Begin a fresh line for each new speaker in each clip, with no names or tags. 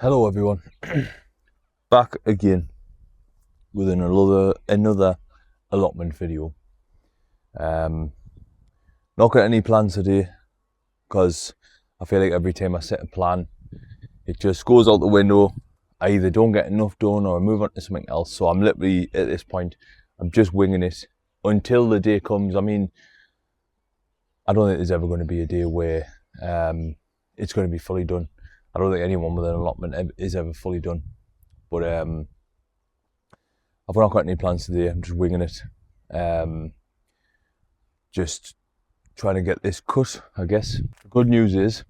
Hello everyone, back again with another allotment video. Not got any plans today because I feel like every time I set a plan it just goes out the window. I either don't get enough done or I move on to something else. So I'm literally at this point, I'm just winging it until the day comes. I mean, I don't think there's ever going to be a day where it's going to be fully done. I don't think anyone with an allotment is ever fully done, but I've not got any plans today. I'm just winging it, just trying to get this cut, I guess. The good news is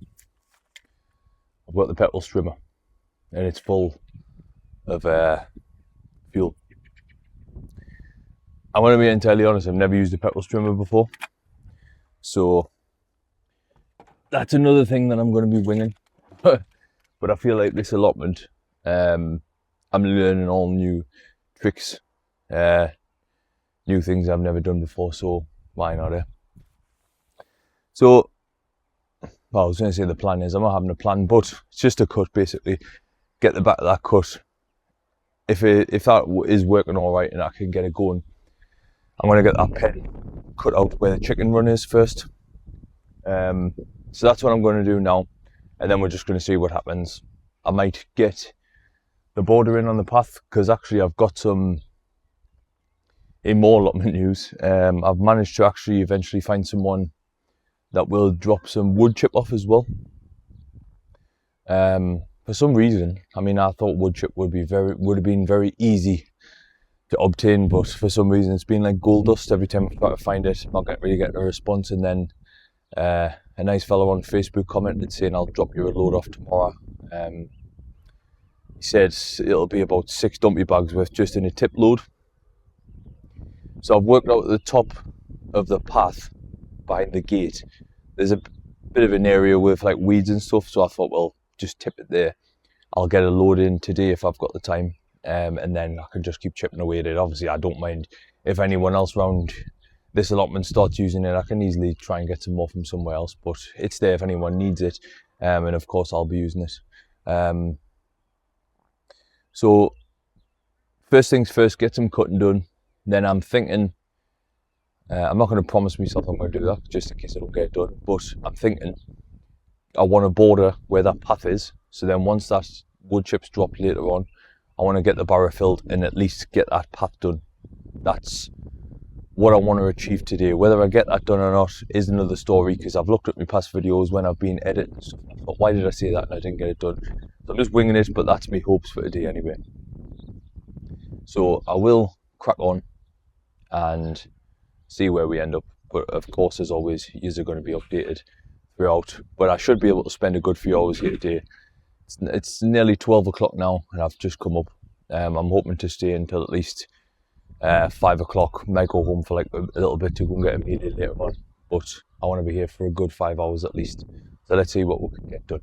I've got the petrol strimmer and it's full of fuel. I want to be entirely honest, I've never used a petrol strimmer before, so that's another thing that I'm going to be winging. But I feel like this allotment, I'm learning all new tricks, new things I've never done before, so why not, eh? So, well, I was going to say the plan is, I'm not having a plan, but it's just a cut basically. Get the back of that cut. If that is working all right and I can get it going, I'm going to get that pen cut out where the chicken run is first. So that's what I'm going to do now. And then we're just going to see what happens. I might get the border in on the path because actually I've got some, in more allotment news, I've managed to actually eventually find someone that will drop some wood chip off as well. For some reason, I mean, I thought wood chip would have been very easy to obtain, but for some reason it's been like gold dust every time I try to find it. I'm not really getting a response, and then a nice fellow on Facebook commented saying I'll drop you a load off tomorrow. He said it'll be about 6 dumpy bags worth just in a tip load. So I've worked out at the top of the path behind the gate. There's a bit of an area with like weeds and stuff, so I thought, well, just tip it there. I'll get a load in today if I've got the time, and then I can just keep chipping away at it. Obviously, I don't mind if anyone else around this allotment starts using it. I can easily try and get some more from somewhere else, but it's there if anyone needs it, and of course I'll be using it. So first things first, get some cutting done. Then I'm thinking, I'm not going to promise myself I'm going to do that just in case I don't get it done, but I'm thinking I want to border where that path is, so then once that wood chips drop later on, I want to get the barrow filled and at least get that path done. That's what I want to achieve today. Whether I get that done or not is another story, because I've looked at my past videos when I've been editing and stuff, and I thought, why did I say that and I didn't get it done? So I'm just winging it, but that's my hopes for today anyway. So I will crack on and see where we end up, but of course, as always, yous are going to be updated throughout, but I should be able to spend a good few hours here today. It's nearly 12 o'clock now and I've just come up. I'm hoping to stay until at least 5 o'clock. Might go home for like a little bit to go and get a meal later on, but I want to be here for a good 5 hours at least. So let's see what we can get done.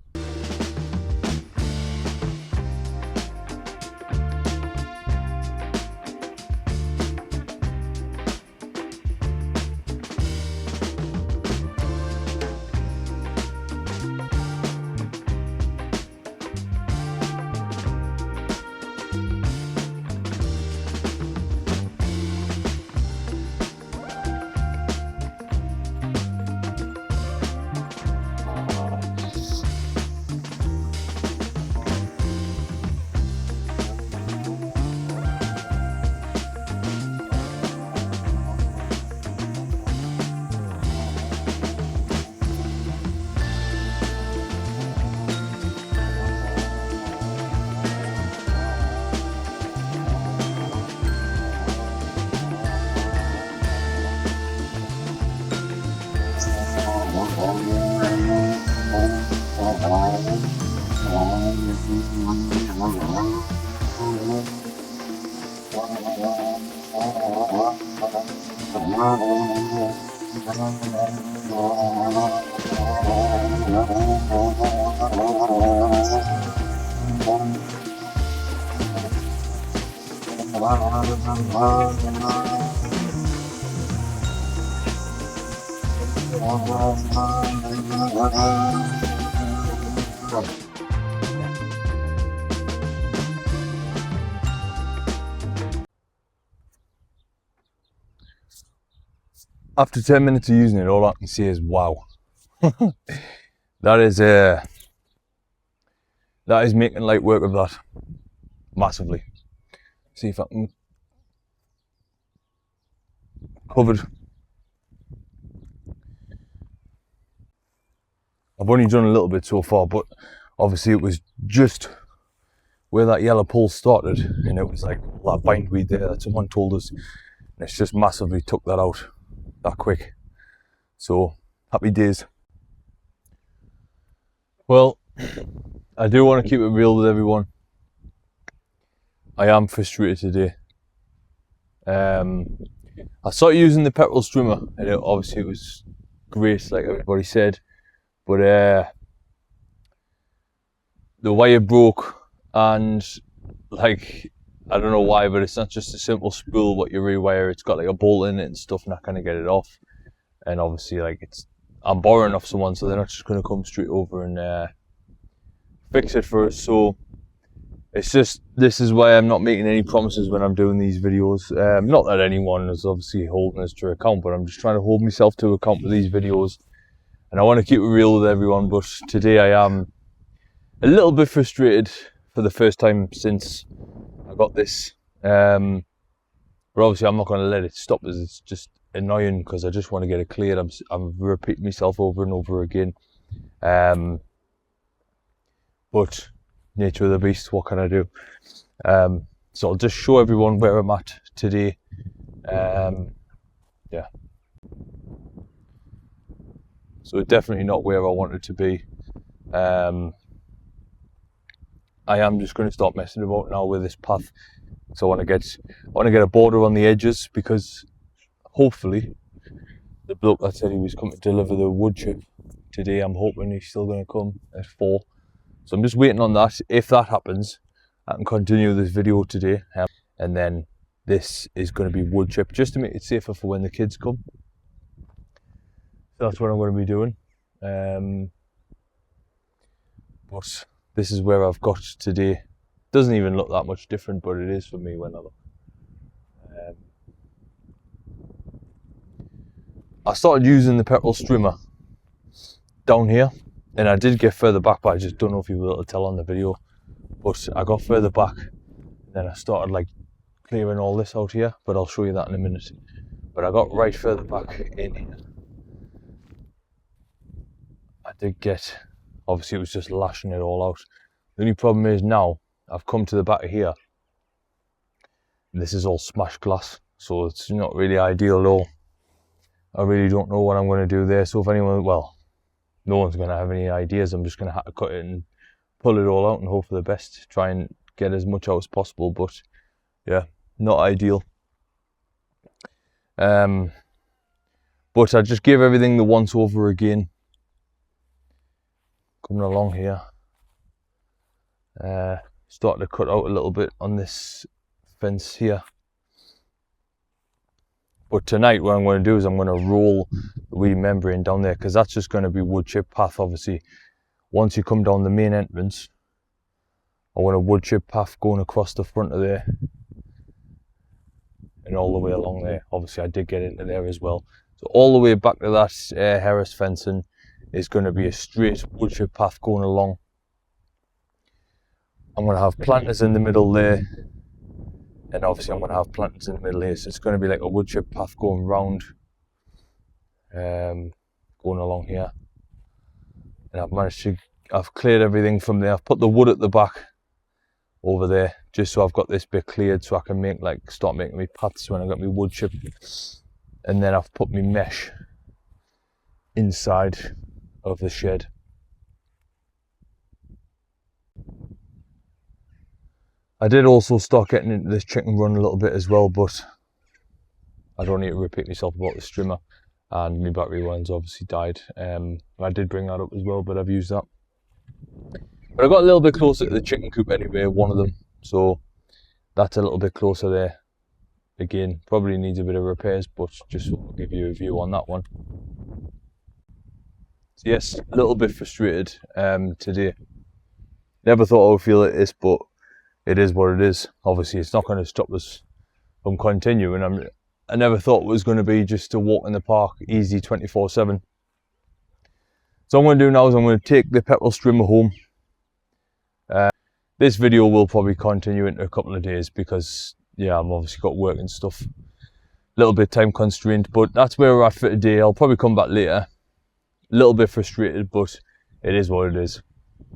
after 10 minutes of using it, all I can say is wow. That is making light work of that massively. See if I can covered. I've only done a little bit so far, but obviously it was just where that yellow pole started, and it was like that bindweed there that someone told us, and it's just massively took that out that quick. So happy days. Well, I do want to keep it real with everyone. I am frustrated today. I started using the petrol strimmer, and obviously it was great, like everybody said, but the wire broke, and like, I don't know why, but it's not just a simple spool what you rewire. It's got like a bolt in it and stuff, and I kind of get it off. And obviously, like, I'm borrowing off someone, so they're not just going to come straight over and fix it for us. So it's just, this is why I'm not making any promises when I'm doing these videos. Not that anyone is obviously holding us to account, but I'm just trying to hold myself to account with these videos. And I want to keep it real with everyone, but today I am a little bit frustrated for the first time since I got this. But obviously I'm not going to let it stop us. It's just annoying because I just want to get it cleared. I'm repeating myself over and over again. But nature of the beast, what can I do? So I'll just show everyone where I'm at today. Yeah. So definitely not where I wanted to be. I am just going to start messing about now with this path. So I want to get a border on the edges, because hopefully the bloke that said he was coming to deliver the wood chip today, I'm hoping he's still going to come at 4. So I'm just waiting on that. If that happens, I can continue this video today, and then this is going to be wood chip, just to make it safer for when the kids come. So that's what I'm going to be doing. But this is where I've got today. Doesn't even look that much different, but it is for me when I look. I started using the petrol strimmer down here, and I did get further back, but I just don't know if you were able to tell on the video. But I got further back, and then I started like clearing all this out here, but I'll show you that in a minute. But I got right further back in here. I did get, obviously it was just lashing it all out. The only problem is now I've come to the back of here, and this is all smashed glass, so it's not really ideal at all. I really don't know what I'm going to do there. So if anyone, well, no one's going to have any ideas. I'm just going to have to cut it and pull it all out and hope for the best. Try and get as much out as possible, but yeah, not ideal. But I just give everything the once over again. Coming along here. Starting to cut out a little bit on this fence here. But tonight what I'm going to do is I'm going to roll the wee membrane down there, because that's just going to be wood chip path. Obviously once you come down the main entrance, I want a wood chip path going across the front of there and all the way along there. Obviously I did get into there as well. So all the way back to that Harris fencing is going to be a straight wood chip path going along. I'm going to have planters in the middle there, and obviously I'm going to have planters in the middle here, so it's going to be like a wood chip path going round, going along here. And I've cleared everything from there. I've put the wood at the back over there, just so I've got this bit cleared, so I can start making my paths when I got my wood chip. And then I've put my mesh inside of the shed. I did also start getting into this chicken run a little bit as well, but I don't need to repeat myself about the strimmer, and my battery one's obviously died. I did bring that up as well, but I've used that. But I got a little bit closer to the chicken coop anyway, one of them, so that's a little bit closer there. Again, probably needs a bit of repairs, but just to give you a view on that one. So yes, a little bit frustrated today. Never thought I would feel like this, but it is what it is. Obviously it's not going to stop us from continuing. I never thought it was going to be just a walk in the park, easy 24/7. So what I'm going to do now is I'm going to take the petrol strimmer home. This video will probably continue into a couple of days because, yeah, I've obviously got work and stuff. A little bit time constrained, but that's where we're at for today. I'll probably come back later. A little bit frustrated, but it is what it is.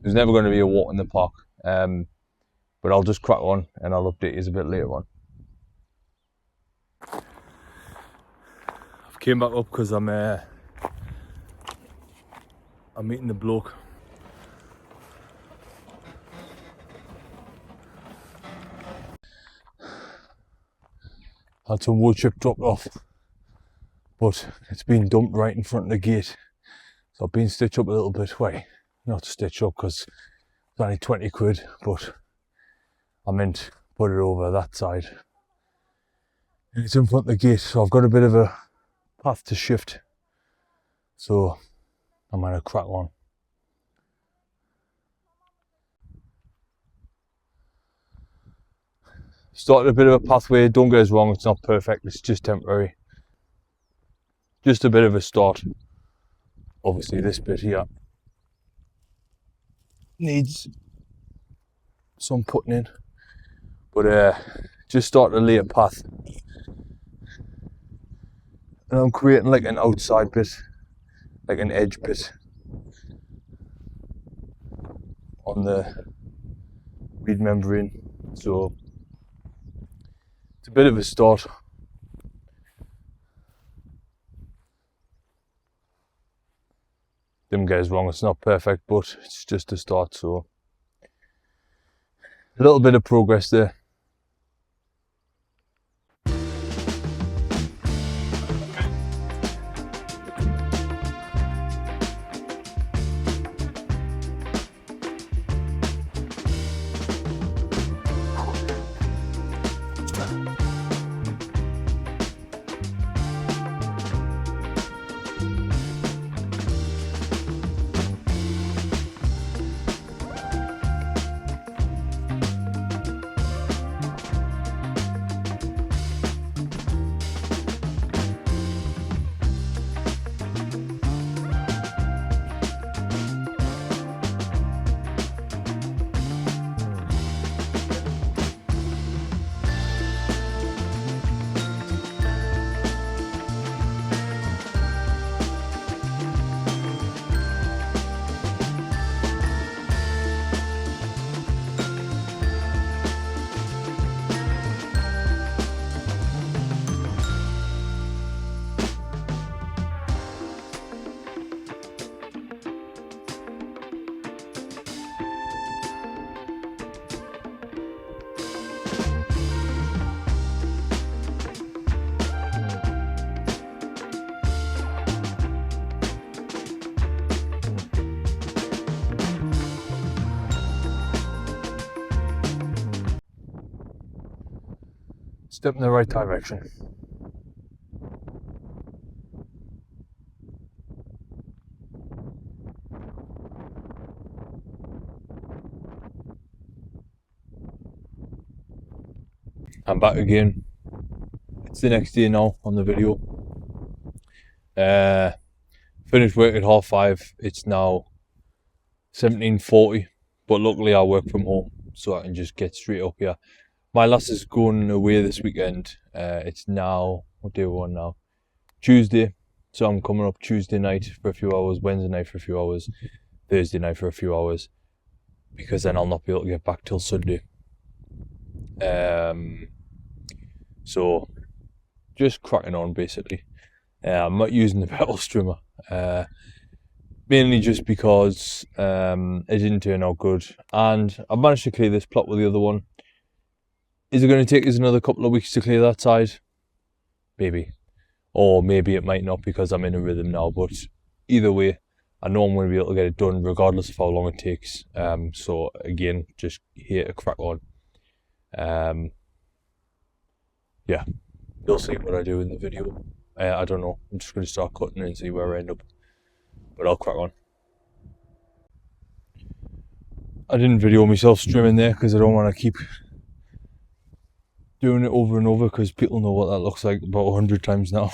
There's never going to be a walk in the park. But I'll just crack on and I'll update you a bit later on. I've came back up because I'm meeting the bloke. Had some wood chip dropped off, but it's been dumped right in front of the gate. So I've been stitched up a little bit. Wait, not stitched up because it's only 20 quid, but I meant to put it over that side. And it's in front of the gate, so I've got a bit of a path to shift. So I'm gonna crack on. Started a bit of a pathway, don't get us wrong, it's not perfect, it's just temporary. Just a bit of a start. Obviously this bit here needs some putting in, but just start to lay a path. And I'm creating like an outside bit, like an edge bit on the reed membrane. So it's a bit of a start. Didn't get us wrong, it's not perfect, but it's just a start, so a little bit of progress there. Step in the right direction. I'm back again. It's the next day now on the video. Finished work at 5:30. It's now 17:40, but luckily I work from home, so I can just get straight up here. My lass is going away this weekend. It's now, what day are we on now? Tuesday. So I'm coming up Tuesday night for a few hours, Wednesday night for a few hours, Thursday night for a few hours, because then I'll not be able to get back till Sunday. So just cracking on basically. I'm not using the petrol strimmer, mainly just because it didn't turn out good, and I managed to clear this plot with the other one. Is it going to take us another couple of weeks to clear that side? Maybe. Or maybe it might not because I'm in a rhythm now, but either way, I know I'm going to be able to get it done regardless of how long it takes. So again, just here to crack on. Yeah, you'll see what I do in the video. I don't know, I'm just going to start cutting and see where I end up, but I'll crack on. I didn't video myself strimming there because I don't want to keep doing it over and over because people know what that looks like about 100 times now.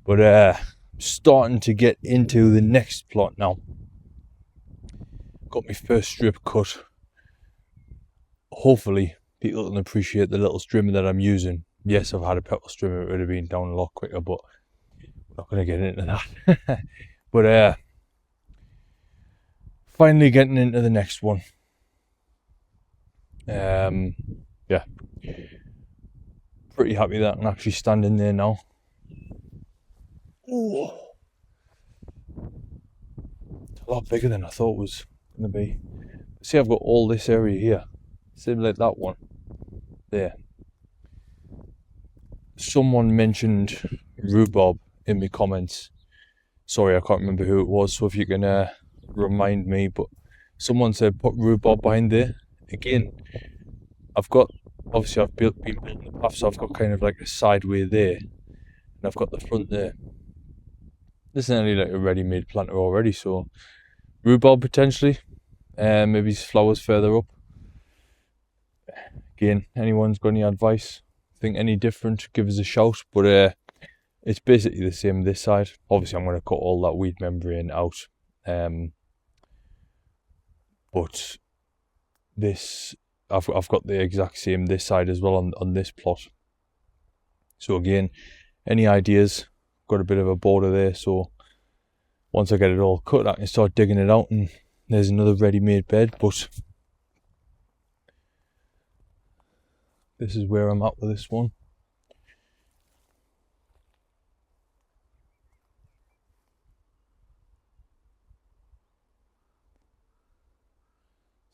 But starting to get into the next plot now. Got my first strip cut. Hopefully people can appreciate the little strimmer that I'm using. Yes, I've had a petrol strimmer, it would have been down a lot quicker, but I'm not going to get into that. But finally getting into the next one. Yeah, pretty happy that I can actually stand in there now. Ooh. It's a lot bigger than I thought it was going to be. See, I've got all this area here, same like that one there. Someone mentioned rhubarb in my comments. Sorry, I can't remember who it was, so if you can remind me, but someone said put rhubarb behind there. Again, I've been building the path, so I've got kind of like a sideway there, and I've got the front there. This is only like a ready-made planter already, so rhubarb potentially, maybe flowers further up. Again, anyone's got any advice, think any different, give us a shout. But it's basically the same this side. Obviously I'm going to cut all that weed membrane out, but this I've got the exact same this side as well on this plot. So again, any ideas? Got a bit of a border there, so once I get it all cut I can start digging it out and there's another ready-made bed. But this is where I'm at with this one.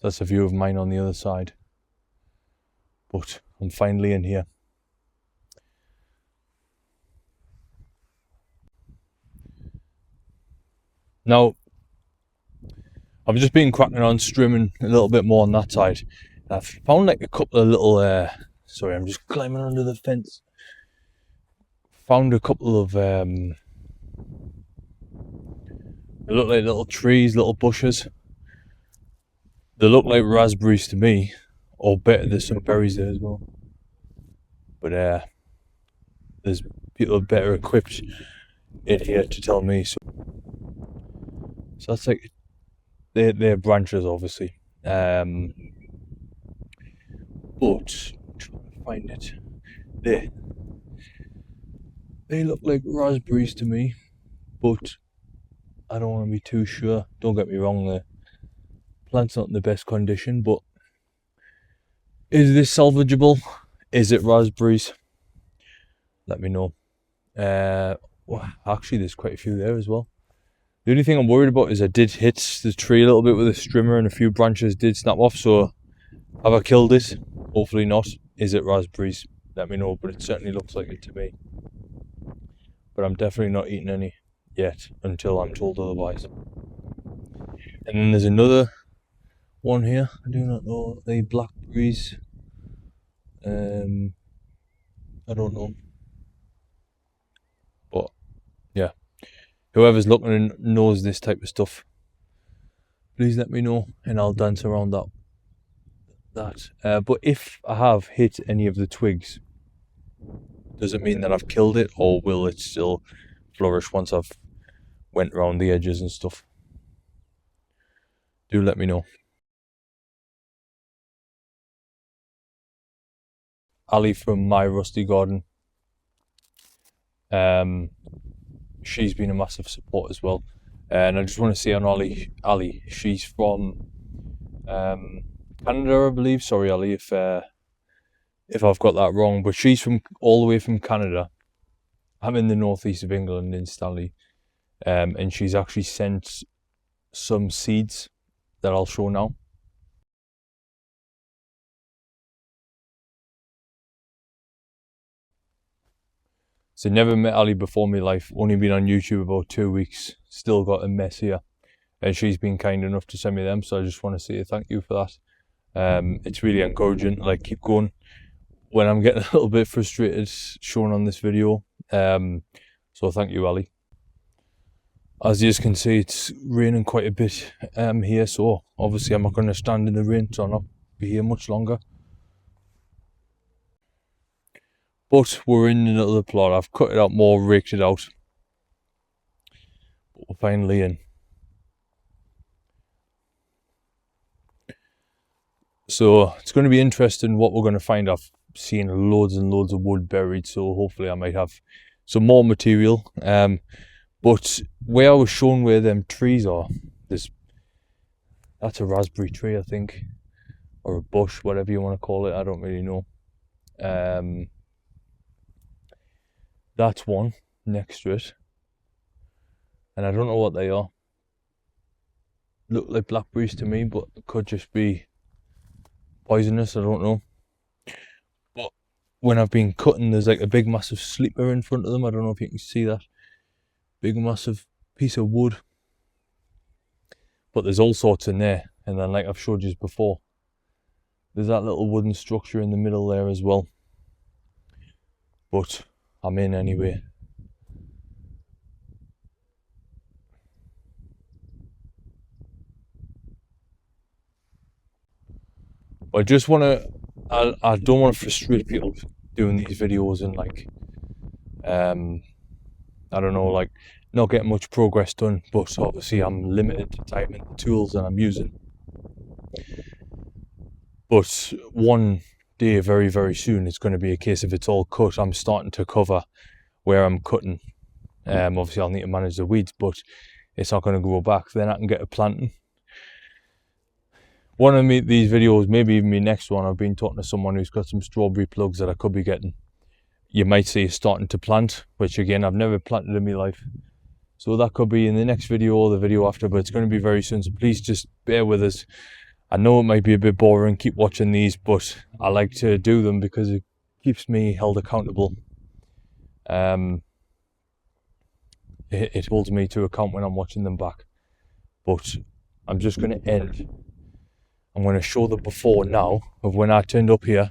That's a view of mine on the other side. But I'm finally in here. Now, I've just been cracking on strimming a little bit more on that side. I've found like a couple of little, sorry, I'm just climbing under the fence. Found a couple of, they look like little trees, little bushes. They look like raspberries to me, or better, there's some berries there as well. But there's people better equipped in here to tell me. So that's like, they're branches obviously. But I'm trying to find it. They look like raspberries to me, but I don't want to be too sure. Don't get me wrong, the plant's not in the best condition, but is this salvageable? Is it raspberries? Let me know. Well, actually there's quite a few there as well. The only thing I'm worried about is I did hit the tree a little bit with a strimmer and a few branches did snap off, so have I killed it? Hopefully not. Is it raspberries? Let me know, but it certainly looks like it to me. But I'm definitely not eating any yet until I'm told otherwise. And then there's another one here. I do not know, the blackberries. I don't know. But yeah, whoever's looking and knows this type of stuff, please let me know and I'll dance around that. But if I have hit any of the twigs, does it mean that I've killed it, or will it still flourish once I've went around the edges and stuff? Do let me know. Ali from My Rusty Garden, she's been a massive support as well, and I just want to say on Ali, she's from Canada, I believe. Sorry Ali if I've got that wrong, but she's from all the way from Canada. I'm in the northeast of England in Stanley, and she's actually sent some seeds that I'll show now. So never met Ali before in my life, only been on YouTube about 2 weeks, still got a mess here, and she's been kind enough to send me them, so I just want to say thank you for that. It's really encouraging, like, keep going when I'm getting a little bit frustrated showing on this video. So thank you, Ali. As you can see, it's raining quite a bit here, so obviously I'm not going to stand in the rain, so I'll not be here much longer. But we're in another plot. I've cut it out more, raked it out. But we're finally in. So it's going to be interesting what we're going to find. I've seen loads and loads of wood buried, so hopefully I might have some more material. But where I was shown where them trees are, that's a raspberry tree, I think, or a bush, whatever you want to call it. I don't really know. That's one next to it, and I don't know what they are. Look like blackberries to me, but it could just be poisonous, I don't know. But when I've been cutting, there's like a big massive sleeper in front of them. I don't know if you can see that big massive piece of wood, but there's all sorts in there. And then, like I've showed you before, there's that little wooden structure in the middle there as well. But I'm in anyway. I just want to, I don't want to frustrate people doing these videos and like, I don't know, like not getting much progress done, but obviously I'm limited to time and the tools that I'm using. But one day, very, very soon, it's going to be a case of it's all cut. I'm starting to cover where I'm cutting. Obviously I'll need to manage the weeds, but it's not going to grow back. Then I can get a planting. One of these videos, maybe even my next one, I've been talking to someone who's got some strawberry plugs that I could be getting. You might see starting to plant, which again, I've never planted in my life. So that could be in the next video or the video after, but it's going to be very soon. So please just bear with us. I know it might be a bit boring, keep watching these, but I like to do them because it keeps me held accountable. It holds me to account when I'm watching them back. But I'm just going to end. I'm going to show the before now of when I turned up here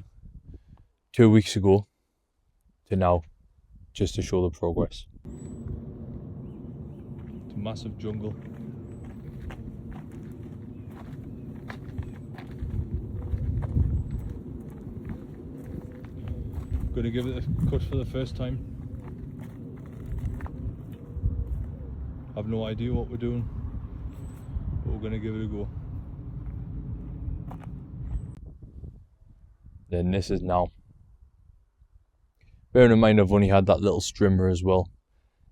2 weeks ago to now, just to show the progress. It's a massive jungle. Going to give it a cut for the first time. I've no idea what we're doing, but we're going to give it a go. Then this is now. Bearing in mind I've only had that little strimmer as well.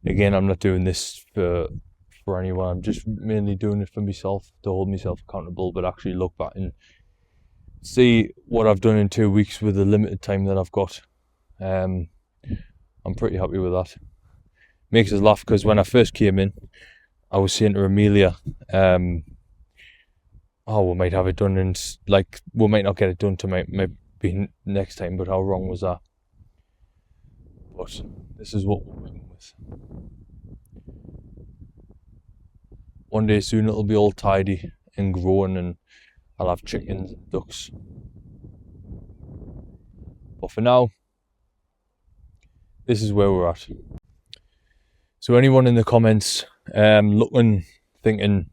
Again, I'm not doing this for anyone. I'm just mainly doing it for myself, to hold myself accountable, but actually look back and see what I've done in 2 weeks with the limited time that I've got. I'm pretty happy with that. Makes us laugh because when I first came in, I was saying to Amelia, oh, we might have it done and like we might not get it done tonight, maybe next time, but how wrong was that? But this is what we're working with. One day soon it'll be all tidy and growing and I'll have chickens and ducks. But for now, this is where we're at. So anyone in the comments looking, thinking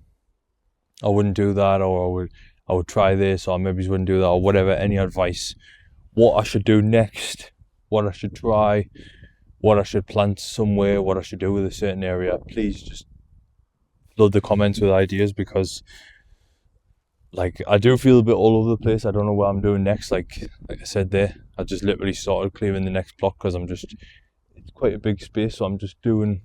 I wouldn't do that, or I would try this, or maybe wouldn't do that, or whatever, any advice, what I should do next, what I should try, what I should plant somewhere, what I should do with a certain area, please just flood the comments with ideas, because like I do feel a bit all over the place. I don't know what I'm doing next. Like I said there, I just literally started clearing the next block because it's quite a big space, so I'm just doing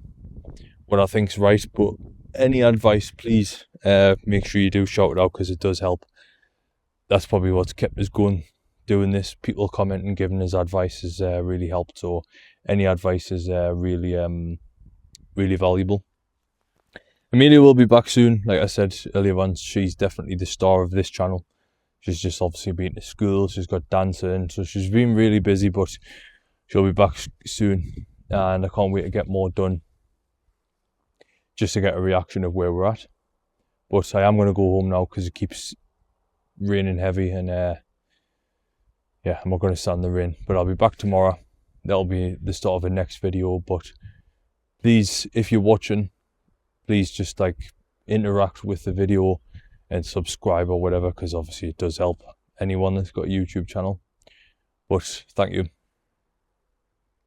what I think's right. But any advice, please make sure you do shout it out, because it does help. That's probably what's kept us going doing this. People commenting, giving us advice has really helped. So any advice is really valuable. Amelia will be back soon. Like I said earlier on, she's definitely the star of this channel. She's just obviously been to school, she's got dancing, so she's been really busy, but she'll be back soon, and I can't wait to get more done, just to get a reaction of where we're at. But I am going to go home now because it keeps raining heavy, and yeah, I'm not going to stand the rain, but I'll be back tomorrow. That'll be the start of the next video. But please, if you're watching, please just like interact with the video and subscribe or whatever, because obviously it does help anyone that's got a YouTube channel. But thank you.